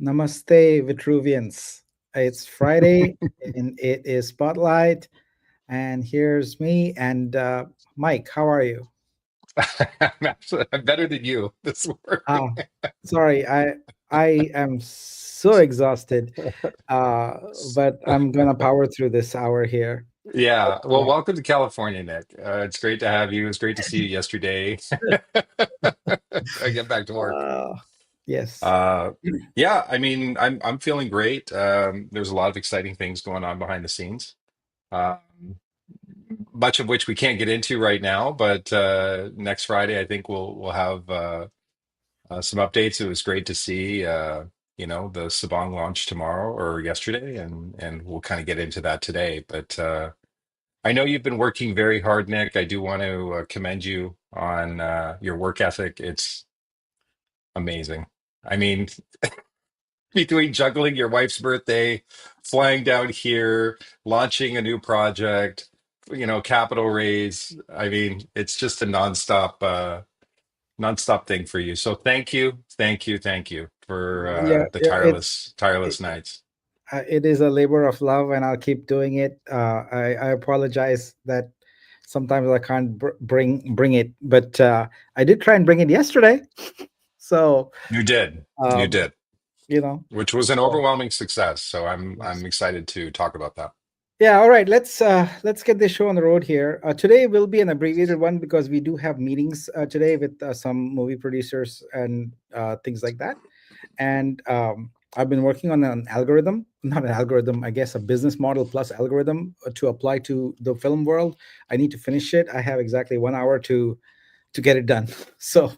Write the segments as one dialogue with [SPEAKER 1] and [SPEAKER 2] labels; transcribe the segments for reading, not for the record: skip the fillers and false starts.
[SPEAKER 1] Namaste, Vitruvians. It's Friday and it is Spotlight. And here's me and Mike. How are you?
[SPEAKER 2] I'm better than you this morning.
[SPEAKER 1] Ah, sorry, I am so exhausted, uh, but I'm gonna power through this hour here.
[SPEAKER 2] Yeah. Well,
[SPEAKER 1] Uh,
[SPEAKER 2] welcome to California, Nick. It's great to have you. It's great to see you yesterday. I get back to work.
[SPEAKER 1] uh, yes.
[SPEAKER 2] Uh, yeah, I'm feeling great. There's a lot of exciting things going on behind the scenes. Um, much of which we can't get into right now, but next Friday I think we'll have some updates. It was great to see the Sabong launch tomorrow or yesterday, and we'll kind of get into that today. But I know you've been working very hard, Nick. I do want to commend you on your work ethic. It's amazing. I mean, between juggling your wife's birthday, flying down here, launching a new project, capital raise. I mean, it's just a nonstop thing for you. So thank you for
[SPEAKER 1] Yeah,
[SPEAKER 2] the
[SPEAKER 1] yeah.
[SPEAKER 2] tireless
[SPEAKER 1] It,
[SPEAKER 2] nights.
[SPEAKER 1] it is a labor of love, and I'll keep doing it. I apologize that sometimes I can't bring it, but I did try and bring it yesterday. So,
[SPEAKER 2] You
[SPEAKER 1] um,
[SPEAKER 2] did,
[SPEAKER 1] you know,
[SPEAKER 2] which was an
[SPEAKER 1] so
[SPEAKER 2] overwhelming success. So
[SPEAKER 1] yes.
[SPEAKER 2] I'm excited to talk about that.
[SPEAKER 1] Yeah, all right. Let's get this show on the road here. Today will be an abbreviated one because we do have meetings today with some movie producers and things like that. And I've been working on an algorithm, not an algorithm, I guess a business model plus algorithm to apply to the film world. I need to finish it. I have exactly 1 hour to get it done. So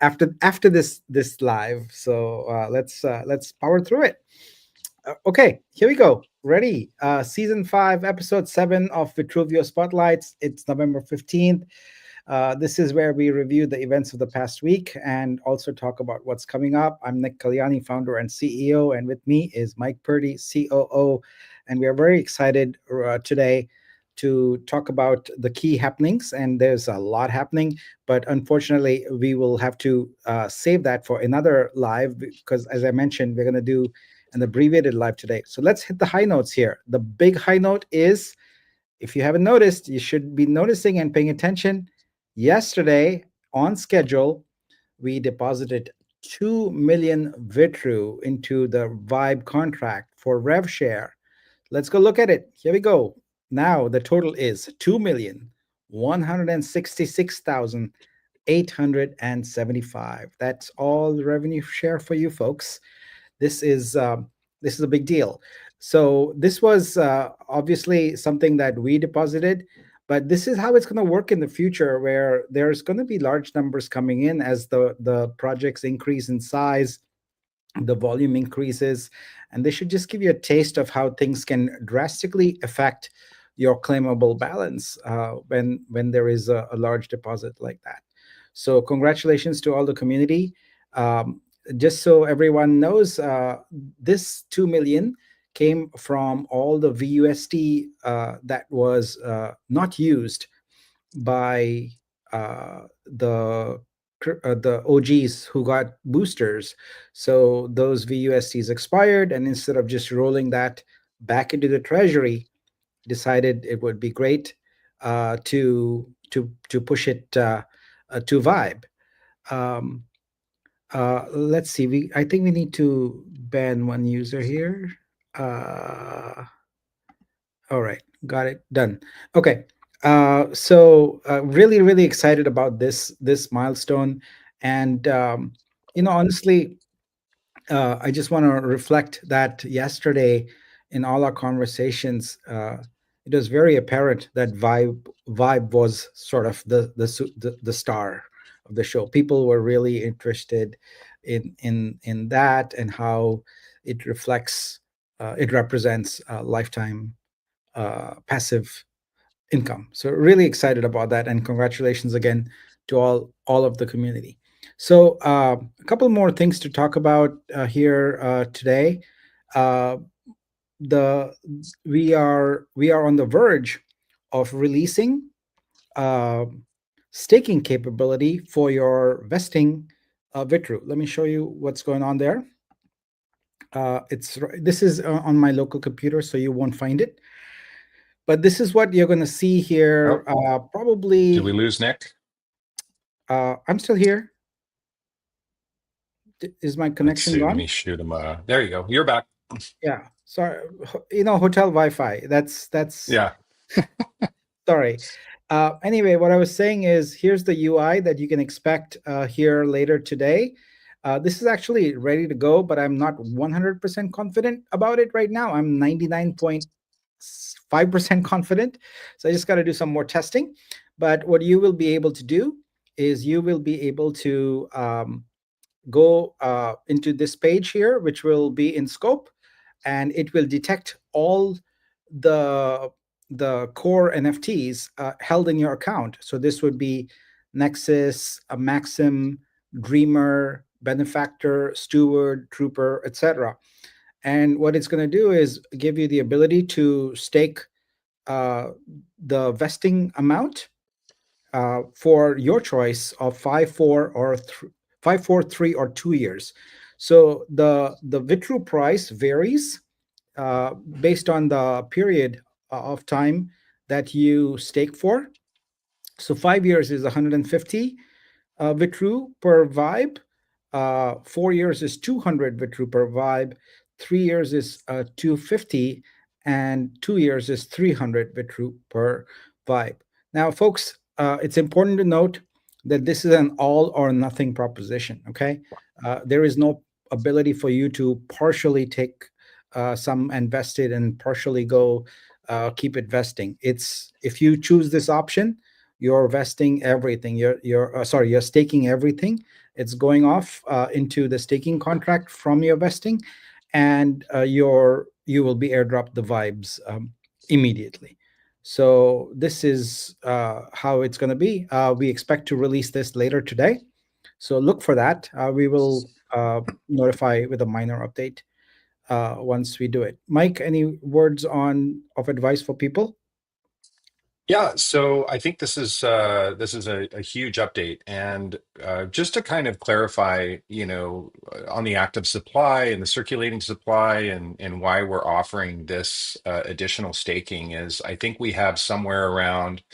[SPEAKER 1] after this live, so let's power through it. Okay, here we go. Ready? Season 5, Episode 7 of Vitruvio Spotlights. It's November 15th. This is where we review the events of the past week and also talk about what's coming up. I'm Nick Kalyani, founder and CEO, and with me is Mike Purdy, COO. And we are very excited today to talk about the key happenings. And there's a lot happening, but unfortunately, we will have to save that for another live because, as I mentioned, we're going to do an abbreviated live today. So let's hit the high notes here. The big high note is, if you haven't noticed, you should be noticing and paying attention. Yesterday, on schedule, we deposited 2 million Vitru into the Vibe contract for rev share. Let's go look at it. Here we go. Now the total is 2,166,875. That's all the revenue share for you folks. This is this is a big deal. So this was obviously something that we deposited, but this is how it's going to work in the future, where there's going to be large numbers coming in as the projects increase in size, the volume increases, and they should just give you a taste of how things can drastically affect your claimable balance when there is a large deposit like that. So congratulations to all the community. Um, just so everyone knows, this 2 million came from all the VUST that was not used by the OGs who got boosters. So those VUSTs expired, and instead of just rolling that back into the treasury, decided it would be great to push it to Vibe. Um, let's see. I think we need to ban one user here. Uh, all right, got it done. Okay, really excited about this milestone, and honestly, I just want to reflect that yesterday in all our conversations, it was very apparent that Vibe was sort of the star of the show. People were really interested in that and how it reflects, it represents lifetime passive income. So really excited about that, and congratulations again to all of the community. So a couple more things to talk about here today. Uh, the we are on the verge of releasing uh, staking capability for your vesting Vitru. Let me show you what's going on there. This is on my local computer, so you won't find it. But this is what you're going to see here.
[SPEAKER 2] Oh, did we
[SPEAKER 1] Probably,
[SPEAKER 2] lose Nick?
[SPEAKER 1] I'm still here. Is my
[SPEAKER 2] Let's
[SPEAKER 1] connection
[SPEAKER 2] see. Let
[SPEAKER 1] gone?
[SPEAKER 2] me shoot him. There you go. You're back.
[SPEAKER 1] Yeah. Sorry. Hotel Wi-Fi. That's
[SPEAKER 2] Yeah.
[SPEAKER 1] sorry. Anyway, what I was saying is here's the UI that you can expect here later today. This is actually ready to go, but I'm not 100% confident about it right now. I'm 99.5% confident. So I just got to do some more testing. But what you will be able to do is you will be able to go into this page here, which will be in scope, and it will detect all the core NFTs held in your account. So this would be Nexus, a Maxim, Dreamer, Benefactor, Steward, Trooper, etc. And what it's going to do is give you the ability to stake uh, the vesting amount for your choice of 5, 4, 3, or 2 years. So the Vitru price varies based on the period of time that you stake for. So 5 years is 150 Vitru per vibe. 4 years is 200 Vitru per vibe. 3 years is 250, and 2 years is 300 Vitru per vibe. Now, folks, it's important to note that this is an all or nothing proposition. Okay, there is no ability for you to partially take some and vest it and partially go keep it vesting. It's if you choose this option, you're vesting everything. You're staking everything. It's going off into the staking contract from your vesting, and you will be airdropped the vibes immediately. So this is how it's going to be. We expect to release this later today, so look for that. We will notify with a minor update once we do it. Mike, any words on of advice for people?
[SPEAKER 2] Yeah, so I think this is a huge update, and just to kind of clarify, on the active supply and the circulating supply, and why we're offering this additional staking is I think we have somewhere around.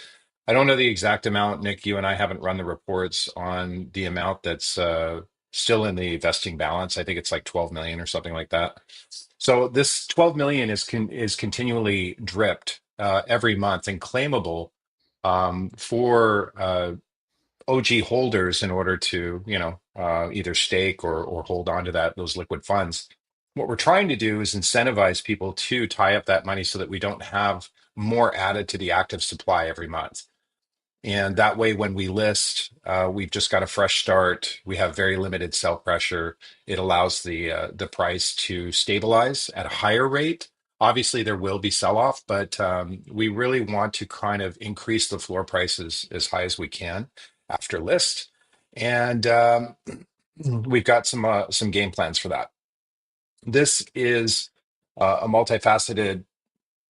[SPEAKER 2] I don't know the exact amount, Nick. You and I haven't run the reports on the amount that's still in the vesting balance. I think it's like 12 million or something like that. So this 12 million is continually dripped every month and claimable for OG holders in order to, either stake or hold on to those liquid funds. What we're trying to do is incentivize people to tie up that money so that we don't have more added to the active supply every month. And that way, when we list, we've just got a fresh start. We have very limited sell pressure. It allows the price to stabilize at a higher rate. Obviously, there will be sell off, but we really want to kind of increase the floor prices as high as we can after list. And we've got some game plans for that. This is a multifaceted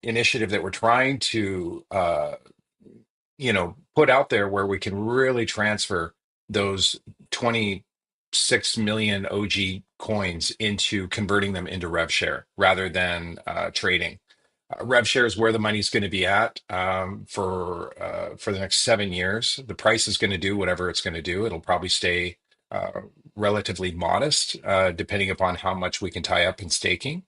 [SPEAKER 2] initiative that we're trying to put out there where we can really transfer those 26 million OG coins into converting them into rev share rather than trading. Rev share is where the money's going to be at for the next 7 years. The price is going to do whatever it's going to do. It'll probably stay relatively modest, depending upon how much we can tie up in staking.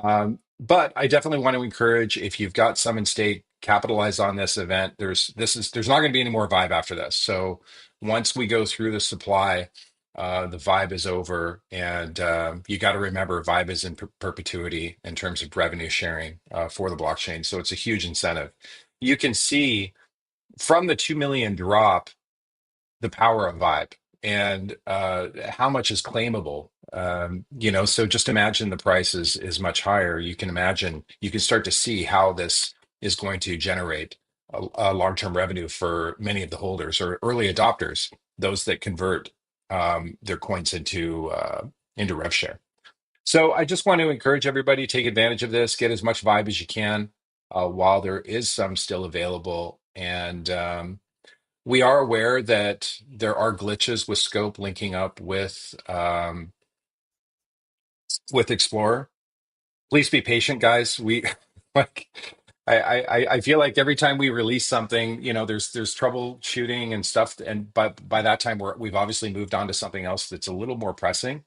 [SPEAKER 2] But I definitely want to encourage if you've got some in stake, capitalize on this event. There's not going to be any more vibe after this. So once we go through the supply, the vibe is over, and you got to remember vibe is in perpetuity in terms of revenue sharing for the blockchain. So it's a huge incentive. You can see from the 2 million drop the power of vibe and how much is claimable. So just imagine the price is much higher. You can imagine, you can start to see how this is going to generate a long-term revenue for many of the holders or early adopters, those that convert their coins into rev share. So I just want to encourage everybody to take advantage of this, get as much vibe as you can while there is some still available. And we are aware that there are glitches with Scope linking up with with Explorer. Please be patient, guys. We like I feel like every time we release something, there's troubleshooting and stuff, and but by that time we've obviously moved on to something else that's a little more pressing.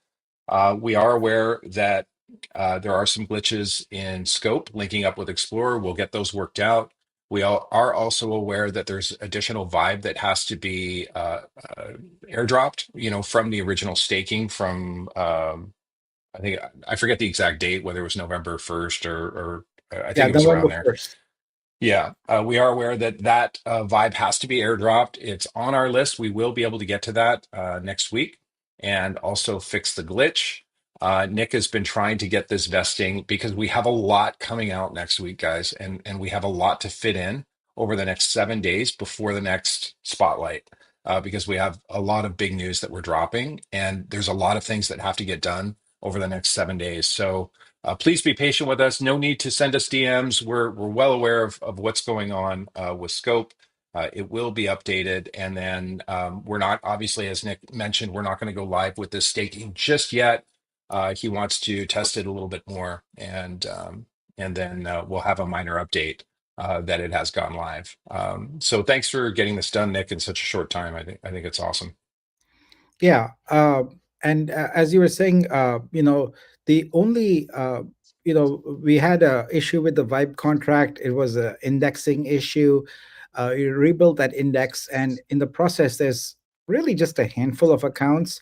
[SPEAKER 2] We are aware that there are some glitches in scope linking up with Explorer. We'll get those worked out. We all are also aware that there's additional vibe that has to be airdropped, from the original staking from I think I forget the exact date, whether it was November 1st or I
[SPEAKER 1] Yeah,
[SPEAKER 2] think it was around
[SPEAKER 1] November
[SPEAKER 2] there.
[SPEAKER 1] 1st.
[SPEAKER 2] Yeah, we are aware that vibe has to be airdropped. It's on our list. We will be able to get to that next week and also fix the glitch. Nick has been trying to get this vesting because we have a lot coming out next week, guys, and we have a lot to fit in over the next 7 days before the next spotlight. Because we have a lot of big news that we're dropping, and there's a lot of things that have to get done over the next 7 days. So please be patient with us. No need to send us DMs. We're well aware of what's going on with Scope. It will be updated, and then we're not, obviously, as Nick mentioned, we're not going to go live with this staking just yet. He wants to test it a little bit more, and then we'll have a minor update that it has gone live. So thanks for getting this done, Nick, in such a short time. I think it's awesome.
[SPEAKER 1] Yeah, and as you were saying, the only we had a issue with the Vibe contract. It was a indexing issue. You rebuilt that index, and in the process, there's really just a handful of accounts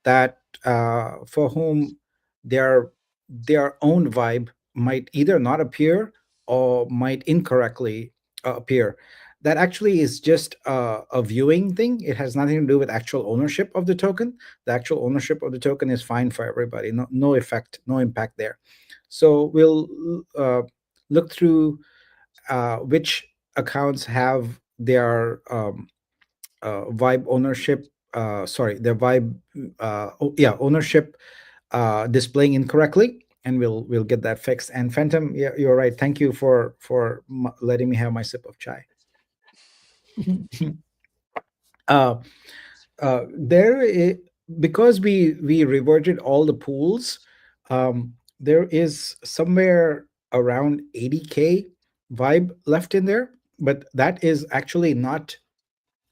[SPEAKER 1] that for whom their own Vibe might either not appear or might incorrectly appear. That actually is just a viewing thing. It has nothing to do with actual ownership of the token. The actual ownership of the token is fine for everybody. No effect, no impact there. So we'll look through which accounts have their Vibe ownership. Sorry, their Vibe. Yeah, ownership displaying incorrectly, and we'll get that fixed. And Phantom, yeah, you're right. Thank you for letting me have my sip of chai. uh, there I Because we reverted all the pools, there is somewhere around 80K vibe left in there, but that is actually not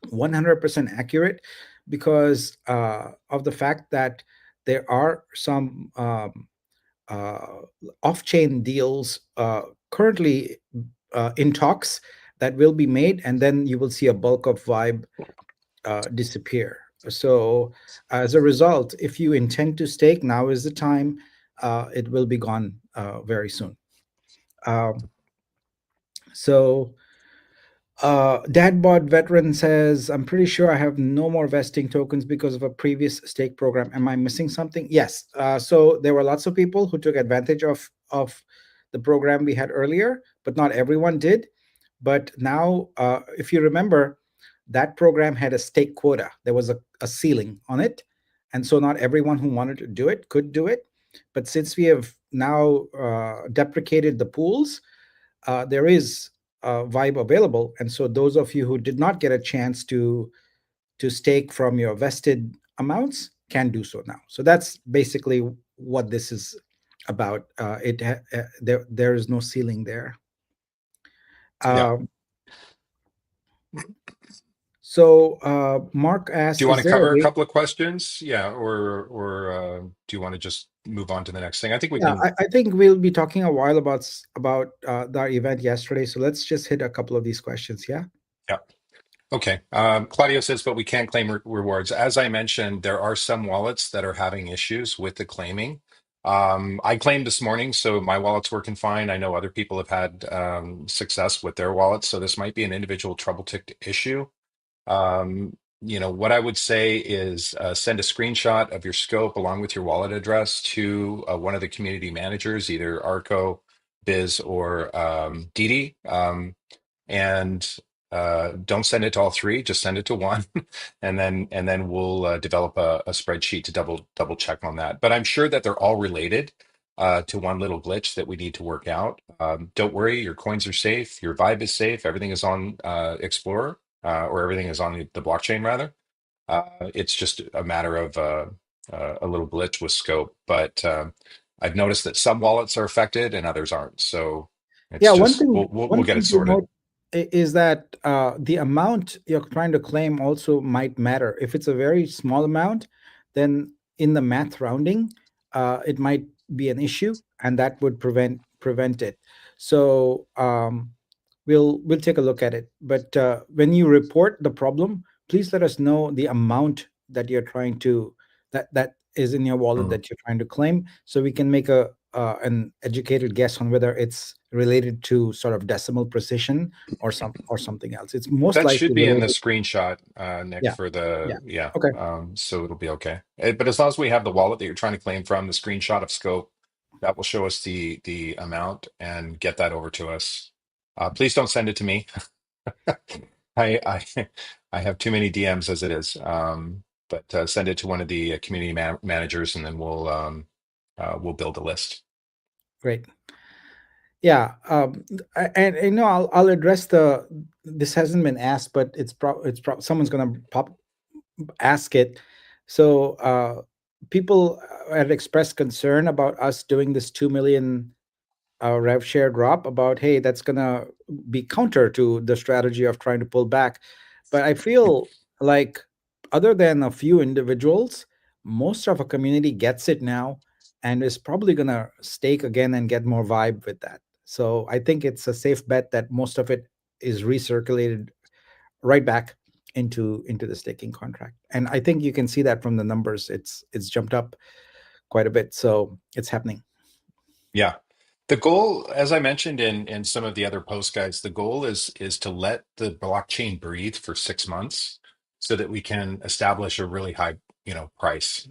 [SPEAKER 1] 100% accurate because of the fact that there are some uh, off-chain deals currently in talks that will be made, and then you will see a bulk of vibe disappear. So, as a result, if you intend to stake, now is the time. It will be gone very soon. Um, so, Dadbot veteran says, "I'm pretty sure I have no more vesting tokens because of a previous stake program. Am I missing something?" Yes. So there were lots of people who took advantage of the program we had earlier, but not everyone did. But now, if you remember, that program had a stake quota. There was a ceiling on it, and so not everyone who wanted to do it could do it. But since we have now deprecated the pools, there is vibe available, and so those of you who did not get a chance to stake from your vested amounts can do so now. So that's basically what this is about. There is no ceiling there.
[SPEAKER 2] Yeah.
[SPEAKER 1] Um, Mark
[SPEAKER 2] Do
[SPEAKER 1] asks,
[SPEAKER 2] you want
[SPEAKER 1] "Is
[SPEAKER 2] to
[SPEAKER 1] there a
[SPEAKER 2] cover a
[SPEAKER 1] way?"
[SPEAKER 2] couple of questions? Yeah, or do you want to just move on to the next thing? I think we
[SPEAKER 1] Yeah,
[SPEAKER 2] can.
[SPEAKER 1] I think we'll be talking a while about the event yesterday. So let's just hit a couple of these questions. Yeah.
[SPEAKER 2] Yeah. Okay. Claudio says, but we can't claim rewards. As I mentioned, there are some wallets that are having issues with the claiming. I claimed this morning, so my wallet's working fine. I know other people have had success with their wallets, so this might be an individual trouble ticked issue. What I would say is send a screenshot of your scope along with your wallet address to one of the community managers, either Arco, Biz, or Didi. And don't send it to all three, just send it to one, and then we'll develop a spreadsheet to double check on that. But I'm sure that they're all related to one little glitch that we need to work out. Don't worry, your coins are safe, your vibe is safe, everything is on Explorer, or everything is on the blockchain rather. It's just a matter of a little glitch with scope, but I've noticed that some wallets are affected and others aren't. So it's
[SPEAKER 1] Yeah,
[SPEAKER 2] just we'll
[SPEAKER 1] one
[SPEAKER 2] get
[SPEAKER 1] thing
[SPEAKER 2] it
[SPEAKER 1] to
[SPEAKER 2] sorted.
[SPEAKER 1] note is that the amount you're trying to claim also might matter. If it's a very small amount, then in the math rounding, it might be an issue, and that would prevent it. So we'll take a look at it. But when you report the problem, please let us know the amount that you're trying to that is in your wallet
[SPEAKER 2] Mm.
[SPEAKER 1] that you're trying to claim, so we can make a an educated guess on whether it's related to sort of decimal precision or something else. It's most
[SPEAKER 2] That should
[SPEAKER 1] likely
[SPEAKER 2] be in the
[SPEAKER 1] related.
[SPEAKER 2] screenshot, Nick,
[SPEAKER 1] Yeah,
[SPEAKER 2] for
[SPEAKER 1] yeah.
[SPEAKER 2] the, yeah.
[SPEAKER 1] Okay,
[SPEAKER 2] So it'll be okay. But as long as we have the wallet that you're trying to claim from, the screenshot of scope, that will show us the amount and get that over to us. Please don't send it to me. I I have too many DMs as it is. But send it to one of the community managers, and then we'll build a list.
[SPEAKER 1] great. Yeah, and I'll address the. This hasn't been asked, but someone's gonna pop ask it. So people had expressed concern about us doing this 2 million rev share drop, about hey, that's gonna be counter to the strategy of trying to pull back. But I feel like, other than a few individuals, most of a community gets it now and is probably gonna stake again and get more vibe with that. So I think it's a safe bet that most of it is recirculated right back into the staking contract. And I think you can see that from the numbers. It's jumped up quite a bit, so it's happening.
[SPEAKER 2] Yeah. The goal, as I mentioned in some of the other post guides, the goal is to let the blockchain breathe for 6 months so that we can establish a really high, price.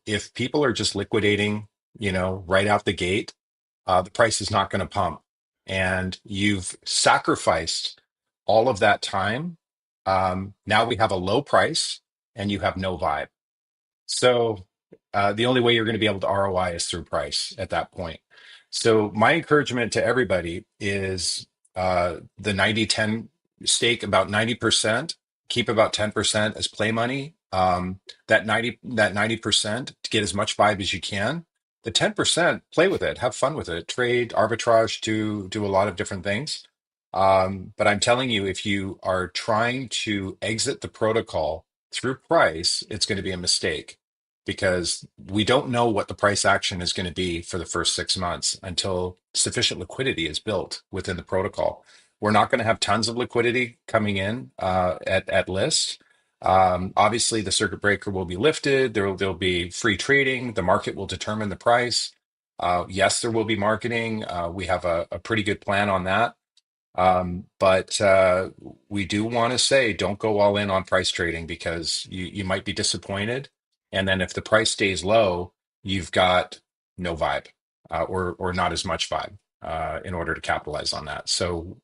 [SPEAKER 2] If people are just liquidating, right out the gate, the price is not going to pump. And you've sacrificed all of that time. Now we have a low price and you have no vibe. So the only way you're going to be able to ROI is through price at that point. So my encouragement to everybody is the 90-10 stake about 90%, keep about 10% as play money. That 90% to get as much vibe as you can. The 10%, play with it, have fun with it, trade, arbitrage, do a lot of different things. But I'm telling you, if you are trying to exit the protocol through price, it's going to be a mistake because we don't know what the price action is going to be for the first 6 months until sufficient liquidity is built within the protocol. We're not going to have tons of liquidity coming in at list. Obviously, the circuit breaker will be lifted. There'll be free trading. The market will determine the price. Yes, there will be marketing. We have a pretty good plan on that. But we do want to say don't go all in on price trading because you might be disappointed. And then if the price stays low, you've got no vibe or not as much vibe in order to capitalize on that. So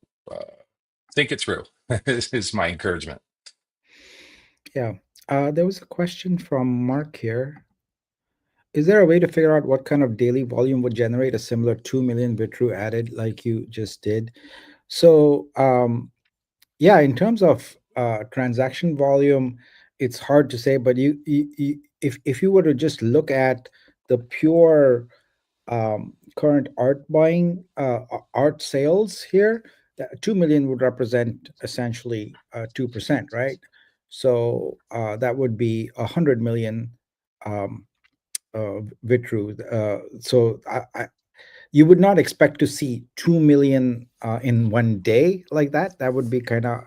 [SPEAKER 2] think it through is my encouragement.
[SPEAKER 1] Yeah. There was a question from Mark here. Is there a way to figure out what kind of daily volume would generate a similar 2 million Vitru added like you just did? So, yeah, in terms of transaction volume, it's hard to say, but if you were to just look at the pure current art buying, art sales here, that 2 million would represent essentially 2%, right? So that would be 100 million um, Vitru. You would not expect to see 2 million in one day like that. That would be kind of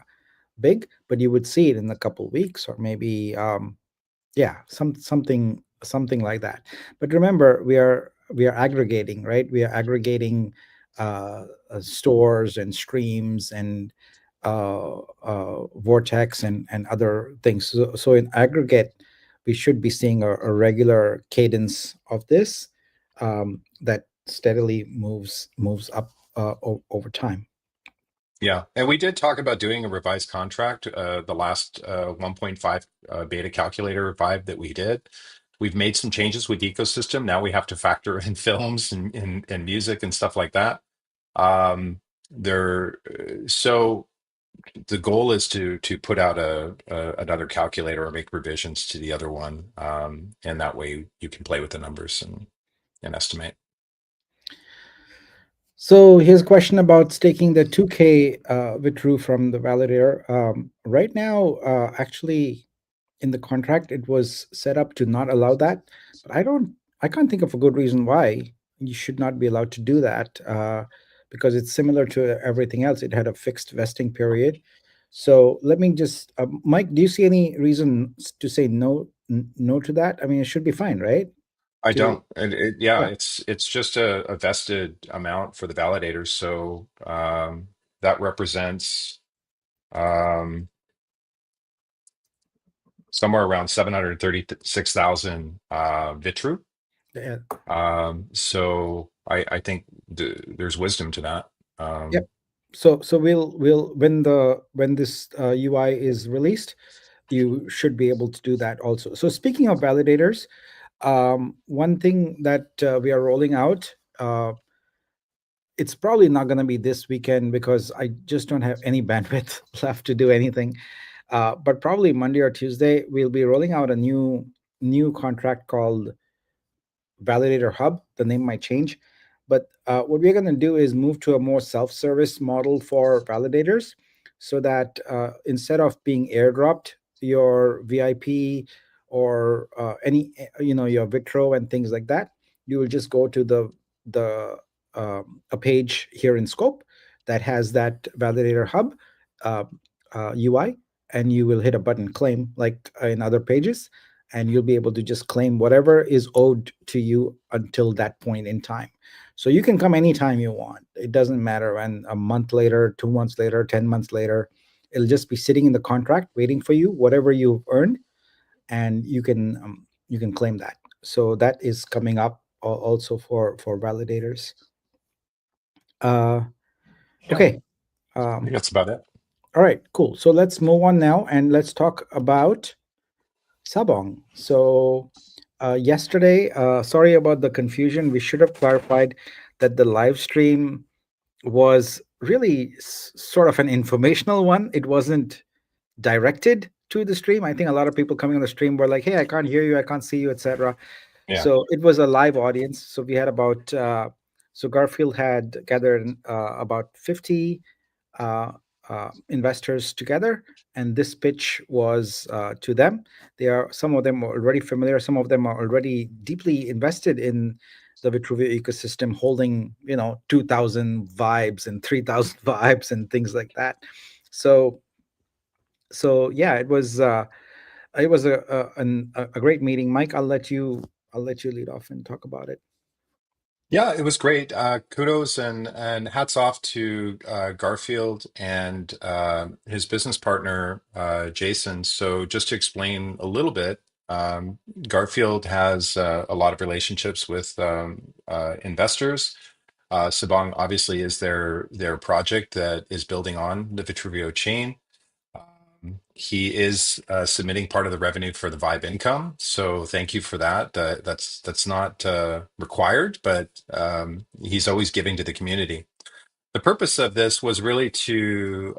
[SPEAKER 1] big, but you would see it in a couple weeks, or maybe yeah, something like that. But remember, we are aggregating, right? We are aggregating stores and streams and vortex and other things. So in aggregate, we should be seeing a regular cadence of this that steadily moves up over time.
[SPEAKER 2] Yeah, and we did talk about doing a revised contract, the last 1.5 beta calculator vibe that we did. We've made some changes with the ecosystem. Now we have to factor in films and music and stuff like that. So the goal is to put out another calculator or make revisions to the other one, and that way you can play with the numbers and estimate.
[SPEAKER 1] So here's a question about staking the 2K Vitru from the validator. Right now, actually, in the contract, it was set up to not allow that, but I can't think of a good reason why you should not be allowed to do that, because it's similar to everything else. It had a fixed vesting period. So let me just, Mike, do you see any reason to say no to that? I mean, it should be fine, right?
[SPEAKER 2] I
[SPEAKER 1] To
[SPEAKER 2] don't. And yeah,
[SPEAKER 1] Yeah.
[SPEAKER 2] it's just a vested amount for the validators. So that represents um, somewhere around 736,000 Vitru.
[SPEAKER 1] Yeah.
[SPEAKER 2] So I think there's wisdom to that.
[SPEAKER 1] Yep.
[SPEAKER 2] Um,
[SPEAKER 1] So we'll when this UI is released, you should be able to do that also. So speaking of validators, one thing that we are rolling out, it's probably not going to be this weekend because I just don't have any bandwidth left to do anything. But probably Monday or Tuesday, we'll be rolling out a new contract called Validator Hub. The name might change, but what we're going to do is move to a more self-service model for validators, so that instead of being airdropped your VIP or any your Vitro and things like that, you will just go to the a page here in Scope that has that Validator Hub uh, UI, and you will hit a button claim like in other pages, and you'll be able to just claim whatever is owed to you until that point in time. So you can come anytime you want. It doesn't matter. And a month later, 2 months later, 10 months later, it'll just be sitting in the contract waiting for you, whatever you've earned, and you can claim that. So that is coming up also for validators. Uh,
[SPEAKER 2] yeah,
[SPEAKER 1] okay.
[SPEAKER 2] I think
[SPEAKER 1] Um,
[SPEAKER 2] that's about it.
[SPEAKER 1] all right, cool. So let's move on now and let's talk about Sabong. So, yesterday, sorry about the confusion. We should have clarified that the live stream was really sort of an informational one. It wasn't directed to the stream. I think a lot of people coming on the stream were like, "Hey, I can't hear you, I can't see you, etc."
[SPEAKER 2] Yeah.
[SPEAKER 1] So it was a live audience. So we had about so Garfield had gathered about 50 uh, investors together, and this pitch was to them. They are Some of them are already familiar, some of them are already deeply invested in the Vitruvio ecosystem, holding 2,000 vibes and 3,000 vibes and things like that. So yeah, it was a great meeting. Mike, I'll let you lead off and talk about it.
[SPEAKER 2] Yeah, it was great. Kudos and hats off to Garfield and his business partner Jason. So just to explain a little bit, Garfield has a lot of relationships with investors. Sabong obviously is their project that is building on the Vitruvio chain. He is submitting part of the revenue for the Vibe income, so thank you for that. That's not required, but he's always giving to the community. The purpose of this was really to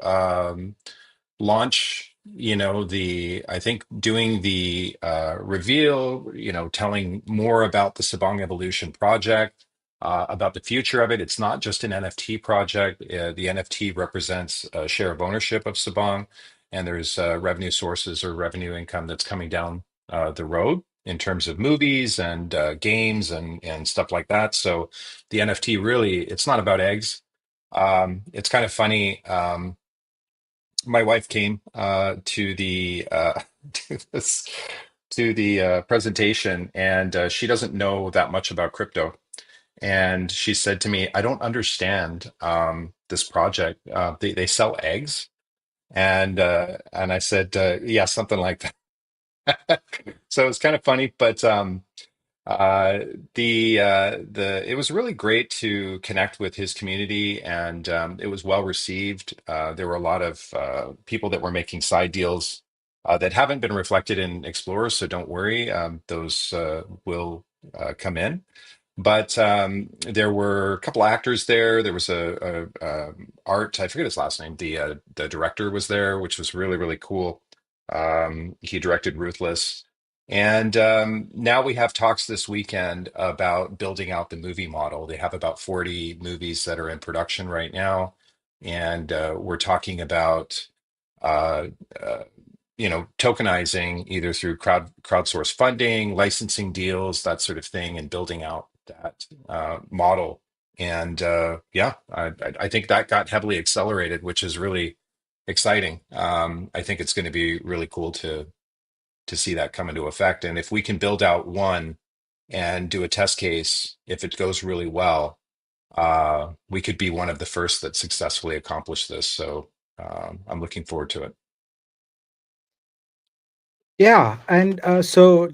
[SPEAKER 2] launch, I think doing the reveal, telling more about the Sabong Evolution project, about the future of it. It's not just an NFT project. The NFT represents a share of ownership of Sabong, and there's revenue sources or revenue income that's coming down the road in terms of movies and games and stuff like that. So the NFT really, it's not about eggs. It's kind of funny. My wife came to the to this to the presentation, and she doesn't know that much about crypto. And she said to me, "I don't understand this project. They sell eggs." And I said, "Yeah, something like that." So it's kind of funny, but uh, the it was really great to connect with his community, and it was well received. There were a lot of people that were making side deals that haven't been reflected in Explorer, so don't worry, those will come in. But there were a couple actors there. There was Art, I forget his last name. The director was there, which was really really cool. He directed Ruthless, And now we have talks this weekend about building out the movie model. They have about 40 movies that are in production right now. And we're talking about uh, uh, tokenizing either through crowdsource funding, licensing deals, that sort of thing, and building out that model. And yeah, I think that got heavily accelerated, which is really exciting. I think it's going to be really cool to see that come into effect. And if we can build out one and do a test case, if it goes really well, we could be one of the first that successfully accomplish this. So I'm looking forward to it.
[SPEAKER 1] Yeah, and the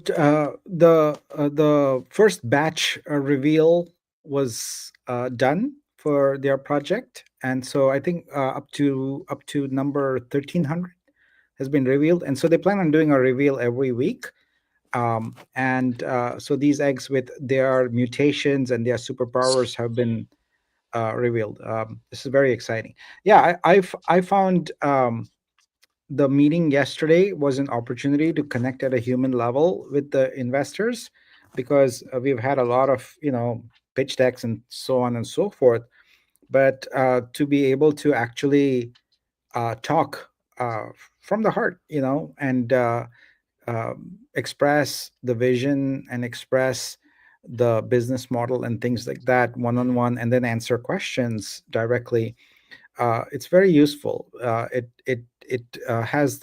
[SPEAKER 1] first batch reveal was done for their project, and so I think up to number 1300 has been revealed, and so they plan on doing a reveal every week. And so these eggs with their mutations and their superpowers have been revealed. This is very exciting. Yeah, I found the meeting yesterday was an opportunity to connect at a human level with the investors, because we've had a lot of pitch decks and so on and so forth, but to be able to actually talk from the heart, and express the vision and express the business model and things like that one on one, and then answer questions directly. It's very useful. It has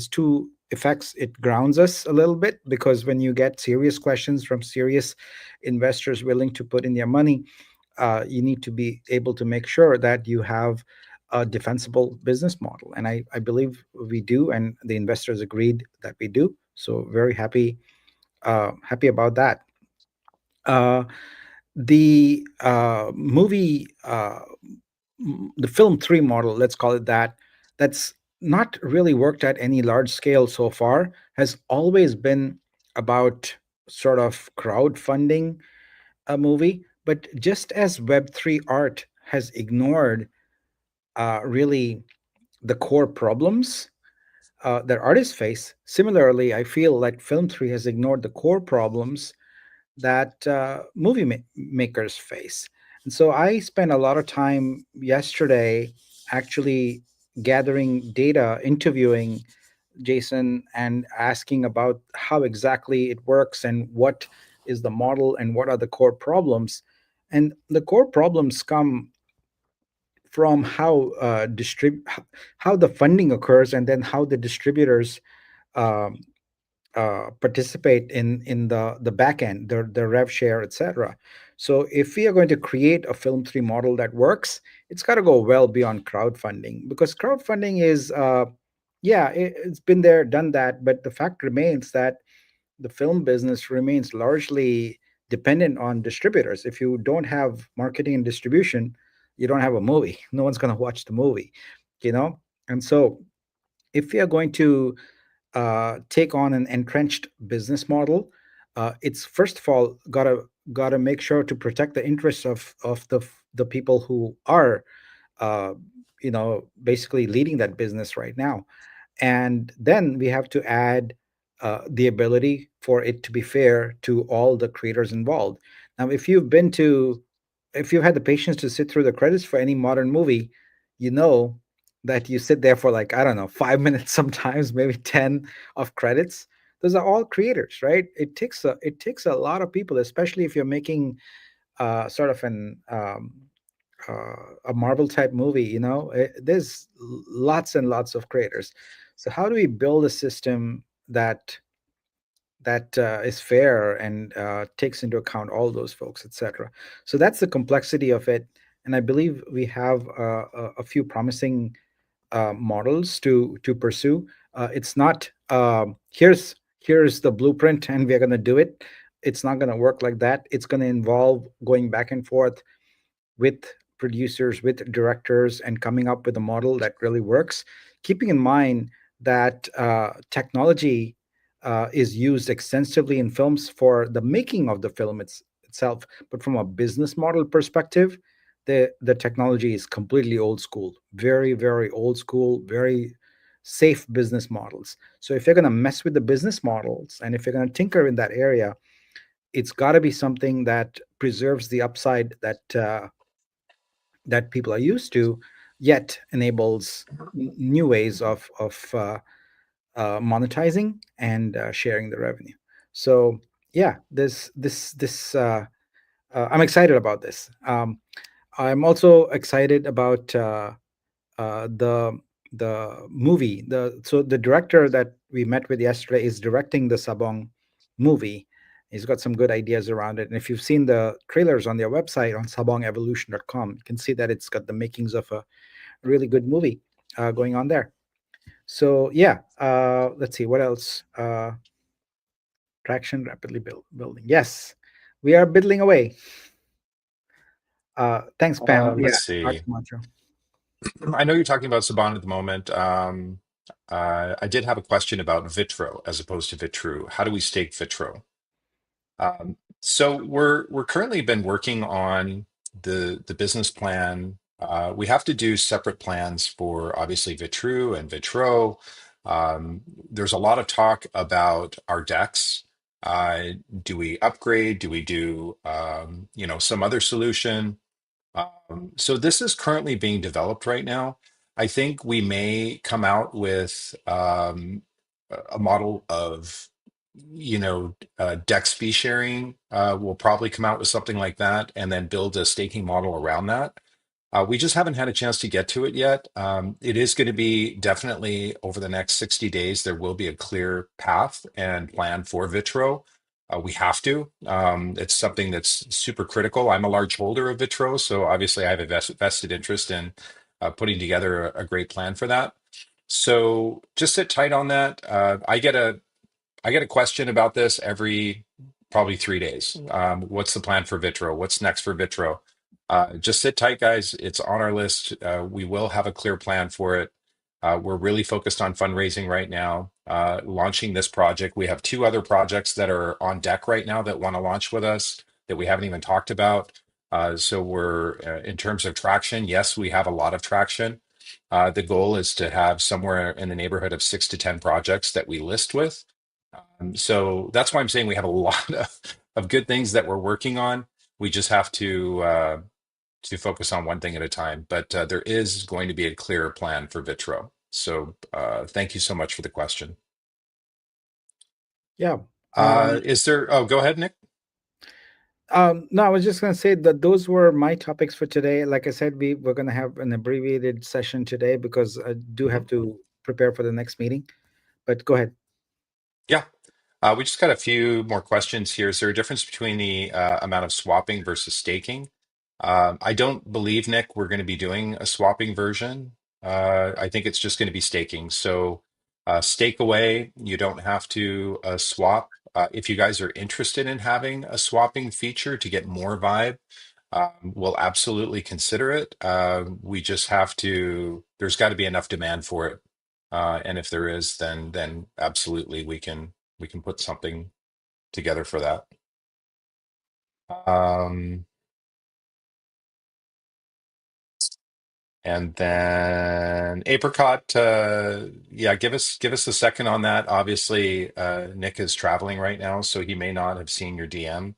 [SPEAKER 1] two effects. It grounds us a little bit, because when you get serious questions from serious investors willing to put in their money, you need to be able to make sure that you have a defensible business model, and I believe we do, and the investors agreed that we do. So very happy about that. Uh, the movie the film 3 model, let's call it that, that's not really worked at any large scale so far, has always been about sort of crowdfunding a movie. But just as web3 art has ignored really the core problems that artists face, similarly I feel like film 3 has ignored the core problems that makers face. And so I spent a lot of time yesterday actually gathering data, interviewing Jason, and asking about how exactly it works and what is the model and what are the core problems. And the core problems come from how the funding occurs, and then how the distributors um, participate in the back end, the rev share, etc. So if we are going to create a film 3 model that works, it's got to go well beyond crowdfunding, because crowdfunding is yeah, it's been there, done that, but the fact remains that the film business remains largely dependent on distributors. If you don't have marketing and distribution, you don't have a movie. No one's going to watch the movie, you know. And so if we are going to take on an entrenched business model, it's first of all gotta make sure to protect the interests of the people who are uh, basically leading that business right now. And then we have to add the ability for it to be fair to all the creators involved. Now, if you've had the patience to sit through the credits for any modern movie, you know that you sit there for, like, I don't know, 5 minutes, sometimes maybe 10 of credits. Those are all creators, right? It takes a lot of people, especially if you're making sort of a Marvel type movie. There's lots and lots of creators. So how do we build a system that is fair and takes into account all those folks, etc.? So that's the complexity of it, and I believe we have a few promising models to pursue. It's not here's the blueprint and we're going to do it. It's not going to work like that. It's going to involve going back and forth with producers, with directors, and coming up with a model that really works, keeping in mind that technology is used extensively in films for the making of the film itself. But from a business model perspective, the technology is completely old school, very, very old school, very safe business models. So if you're going to mess with the business models and if you're going to tinker in that area, it's got to be something that preserves the upside that people are used to, yet enables new ways of monetizing and sharing the revenue. So yeah, I'm excited about this. I'm also excited about the movie. The director that we met with yesterday is directing the Sabong movie. He's got some good ideas around it. And if you've seen the trailers on their website on sabongevolution.com, you can see that it's got the makings of a really good movie going on there. So yeah, let's see what else. Traction rapidly building. Yes, we are building away. Thanks, Pam. Yeah,
[SPEAKER 2] Let's
[SPEAKER 1] Art
[SPEAKER 2] see.
[SPEAKER 1] Camacho.
[SPEAKER 2] I know you're talking about Saban at the moment. I did have a question about Vitro as opposed to Vitru. How do we stake Vitro? So we're currently been working on the business plan. We have to do separate plans for obviously Vitru and Vitro. There's a lot of talk about our decks. Uh, do we upgrade? Do we do some other solution? So this is currently being developed right now. I think we may come out with a model of, Dex fee sharing. We'll probably come out with something like that and then build a staking model around that. We just haven't had a chance to get to it yet. It is going to be definitely over the next 60 days, there will be a clear path and plan for Vitro. We have to. It's something that's super critical. I'm a large holder of Vitro, so obviously I have a vested interest in putting together a great plan for that. So just sit tight on that. I get a question about this every probably 3 days. What's the plan for Vitro? What's next for Vitro? Just sit tight, guys. It's on our list. We will have a clear plan for it. We're really focused on fundraising right now, launching this project. We have two other projects that are on deck right now that want to launch with us that we haven't even talked about. So we're in terms of traction, yes, we have a lot of traction. The goal is to have somewhere in the neighborhood of 6 to 10 projects that we list with. So that's why I'm saying we have a lot of good things that we're working on. We just have to focus on one thing at a time. But there is going to be a clearer plan for Vitro. So thank you so much for the question.
[SPEAKER 1] Yeah. Um,
[SPEAKER 2] Is there? Oh, go ahead, Nick.
[SPEAKER 1] no, I was just going to say that those were my topics for today. Like I said, we're going to have an abbreviated session today because I do have
[SPEAKER 2] Mhm.
[SPEAKER 1] to prepare for the next meeting. But go ahead.
[SPEAKER 2] Yeah. We just got a few more questions here. Is there a difference between the amount of swapping versus staking? I don't believe, Nick, we're going to be doing a swapping version. I think it's just going to be staking. So stake away, you don't have to swap. If you guys are interested in having a swapping feature to get more vibe, we'll absolutely consider it. We just have to, there's got to be enough demand for it. And if there is, then absolutely we can put something together for that. Um, and then Apricot, yeah, give us a second on that. Obviously, Nick is traveling right now, so he may not have seen your DM.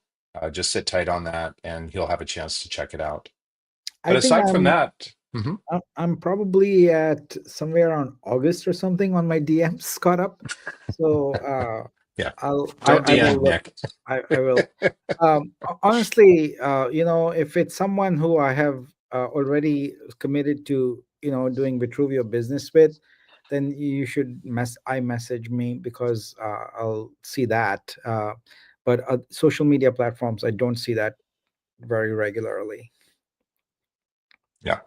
[SPEAKER 2] Just sit tight on that, and he'll have a chance to check it out.
[SPEAKER 1] I
[SPEAKER 2] But
[SPEAKER 1] think
[SPEAKER 2] aside from that, mhm,
[SPEAKER 1] I'm probably at somewhere around August or something on my DMs caught up. So
[SPEAKER 2] yeah, don't
[SPEAKER 1] I will
[SPEAKER 2] DM
[SPEAKER 1] look.
[SPEAKER 2] Nick.
[SPEAKER 1] I will. Honestly, if it's someone who I have already committed to, doing Vitruvio business with, then you should I message me because I'll see that. But social media platforms, I don't see that very regularly.
[SPEAKER 2] Yeah.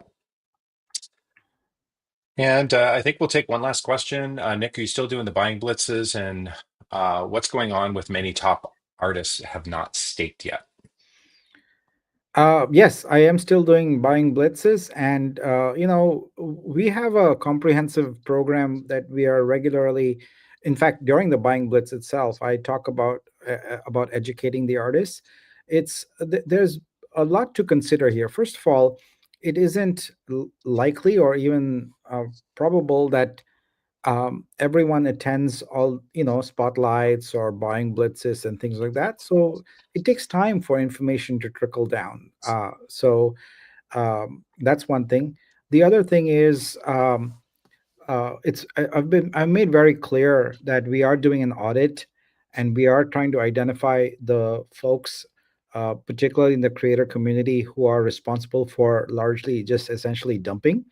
[SPEAKER 2] And I think we'll take one last question. Nick, are you still doing the buying blitzes? And what's going on with many top artists have not staked yet?
[SPEAKER 1] Yes, I am still doing buying blitzes, and we have a comprehensive program that we are regularly. In fact, during the buying blitz itself, I talk about educating the artists. There's a lot to consider here. First of all, it isn't likely or even probable that everyone attends all, spotlights or buying blitzes and things like that. So it takes time for information to trickle down. That's one thing. The other thing is, I've made very clear that we are doing an audit, and we are trying to identify the folks, particularly in the creator community, who are responsible for largely just essentially dumping.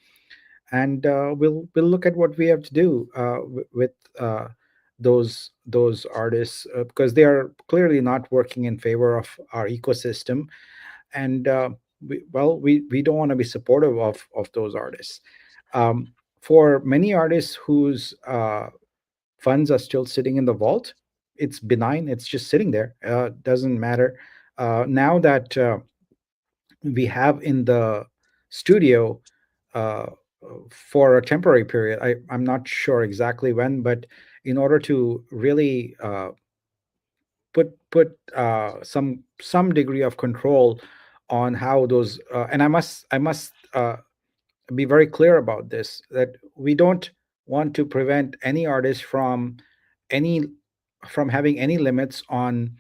[SPEAKER 1] And we'll look at what we have to do with those artists, because they are clearly not working in favor of our ecosystem. And we don't want to be supportive of those artists. um, for many artists whose funds are still sitting in the vault, it's benign, it's just sitting there, doesn't matter. Now that we have in the studio, uh, for a temporary period, I'm not sure exactly when, but in order to really put some degree of control on how those, and I must be very clear about this, that we don't want to prevent any artist any from having any limits on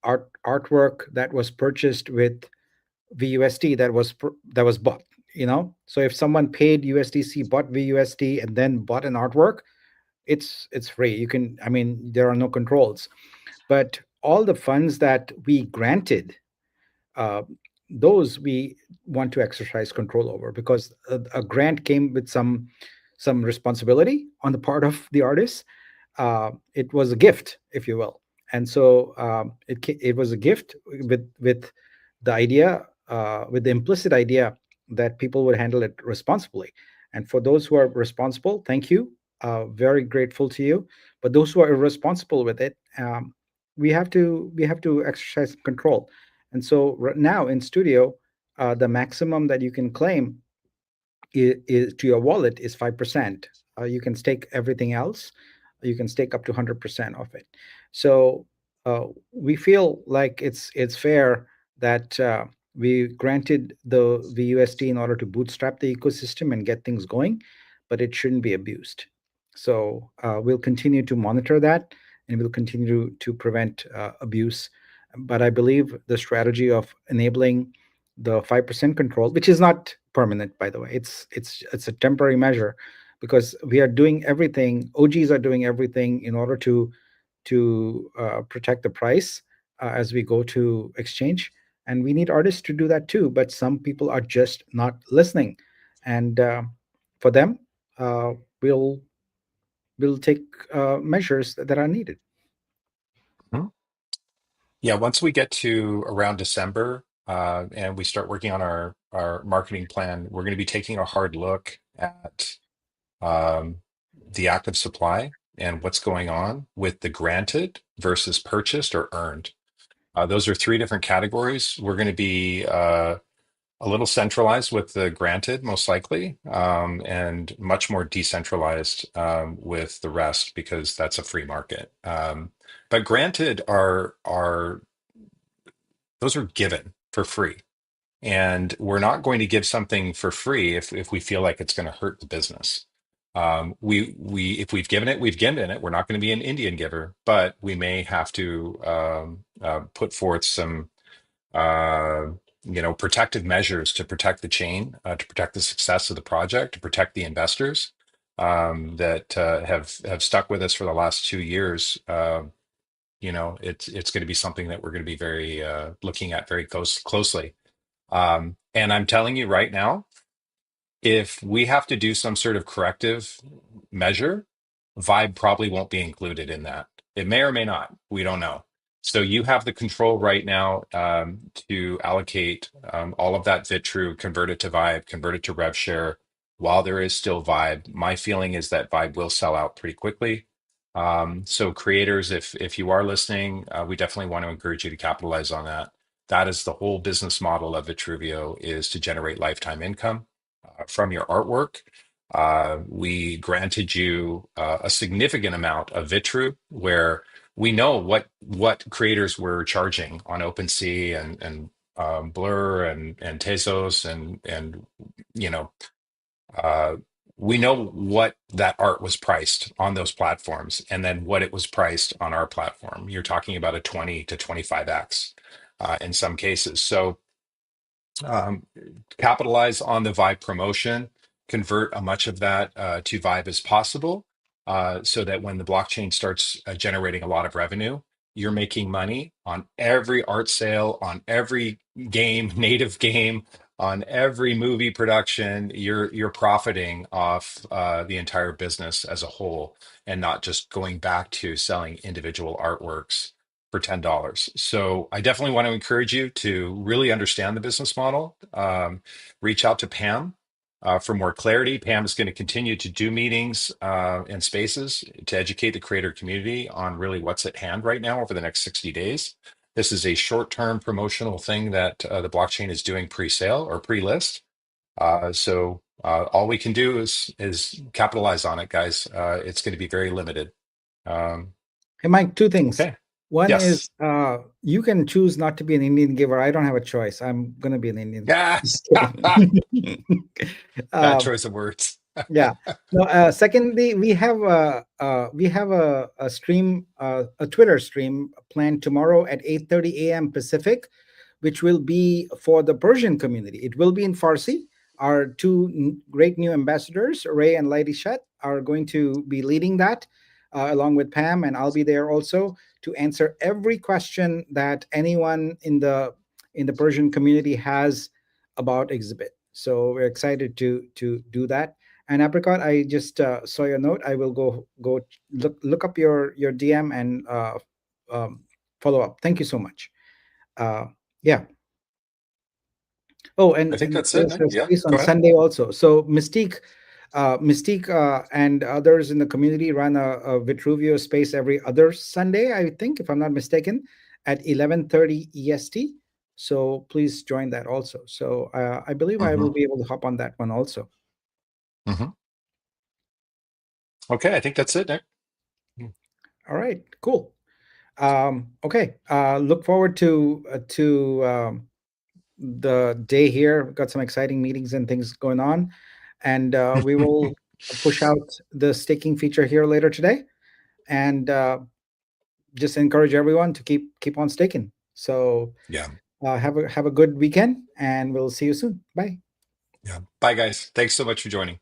[SPEAKER 1] artwork that was purchased with VUSD, that was bought. So if someone paid USDC, bought VUSD, and then bought an artwork, it's free. You can, I mean, there are no controls. But all the funds that we granted, uh, those we want to exercise control over, because a grant came with some responsibility on the part of the artist. It was a gift, if you will. And so it was a gift with the idea, with the implicit idea that people would handle it responsibly. And for those who are responsible, thank you. Very grateful to you. But those who are irresponsible with it, we have to exercise control. And so right now in studio, the maximum that you can claim is to your wallet is 5%. You can stake everything else. You can stake up to 100% of it. So we feel like it's fair that we granted the VUSD in order to bootstrap the ecosystem and get things going, but it shouldn't be abused. So we'll continue to monitor that, and we'll continue to prevent abuse. But I believe the strategy of enabling the 5% control, which is not permanent, by the way, it's a temporary measure, because we are doing everything, OGs are doing everything in order to protect the price as we go to exchange. And we need artists to do that too, but some people are just not listening. And for them, uh, we'll we'll take measures that are needed.
[SPEAKER 2] Mhm. Yeah, once we get to around December, and we start working on our marketing plan, we're going to be taking a hard look at um, the active supply and what's going on with the granted versus purchased or earned. Those are three different categories. We're going to be a little centralized with the granted, most likely, and much more decentralized with the rest, because that's a free market. But granted are those are given for free. And we're not going to give something for free if we feel like it's going to hurt the business. We if we've given it, we've given it. We're not going to be an Indian giver, but we may have to put forth some uh, protective measures to protect the chain, to protect the success of the project, to protect the investors that have stuck with us for the last 2 years. It's going to be something that we're going to be very looking at very closely. And I'm telling you right now, if we have to do some sort of corrective measure, Vibe probably won't be included in that. It may or may not. We don't know. So you have the control right now to allocate all of that Vitru, convert it to Vibe, convert it to RevShare while there is still Vibe. My feeling is that Vibe will sell out pretty quickly. So creators, if you are listening, we definitely want to encourage you to capitalize on that. That is the whole business model of Vitruvio, is to generate lifetime income from your artwork. We granted you a significant amount of Vitru, where we know what creators were charging on OpenSea and Blur and Tezos and you know uh, we know what that art was priced on those platforms and then what it was priced on our platform. You're talking about a 20 to 25x in some cases. So um, capitalize on the Vibe promotion, convert as much of that to Vibe as possible, so that when the blockchain starts generating a lot of revenue, you're making money on every art sale, on every game, native game, on every movie production. You're profiting off the entire business as a whole, and not just going back to selling individual artworks for $10. So I definitely want to encourage you to really understand the business model. Reach out to Pam for more clarity. Pam is going to continue to do meetings and spaces to educate the creator community on really what's at hand right now over the next 60 days. This is a short-term promotional thing that the blockchain is doing pre-sale or pre-list. So all we can do is capitalize on it, guys. It's going to be very limited. Um,
[SPEAKER 1] Hey, Mike, two things.
[SPEAKER 2] okay.
[SPEAKER 1] One is
[SPEAKER 2] Yes.
[SPEAKER 1] you can choose not to be an Indian giver. I don't have a choice. I'm going to be an Indian.
[SPEAKER 2] Yeah.
[SPEAKER 1] Just kidding.
[SPEAKER 2] Bad
[SPEAKER 1] um,
[SPEAKER 2] choice of words.
[SPEAKER 1] yeah. No. Secondly, we have a stream, a Twitter stream planned tomorrow at 8:30 a.m. Pacific, which will be for the Persian community. It will be in Farsi. Our two great new ambassadors, Ray and Lady Shet, are going to be leading that, along with Pam, and I'll be there also to answer every question that anyone in the Persian community has about exhibit. So we're excited to do that. And Apricot, I just saw your note. I will go look up your DM and um, follow up. Thank you so much. Uh, yeah. Oh,
[SPEAKER 2] I think
[SPEAKER 1] and
[SPEAKER 2] that's it,
[SPEAKER 1] there's
[SPEAKER 2] Nick.
[SPEAKER 1] a
[SPEAKER 2] Yeah,
[SPEAKER 1] space
[SPEAKER 2] go
[SPEAKER 1] on
[SPEAKER 2] ahead.
[SPEAKER 1] Sunday also. So Mystique, and others in the community run a Vitruvio space every other Sunday, I think, if I'm not mistaken, at 11:30 EST. So please join that also. So I believe I
[SPEAKER 2] hmm
[SPEAKER 1] will be able to hop on that one also.
[SPEAKER 2] hmm Okay, I think that's it, Nick.
[SPEAKER 1] All right, cool. Okay, look forward to the day here. We've got some exciting meetings and things going on, and we will push out the staking feature here later today, and just encourage everyone to keep on staking. So
[SPEAKER 2] Yeah,
[SPEAKER 1] have a good weekend, and we'll see you soon. Bye.
[SPEAKER 2] yeah. Bye, guys. Thanks so much for joining.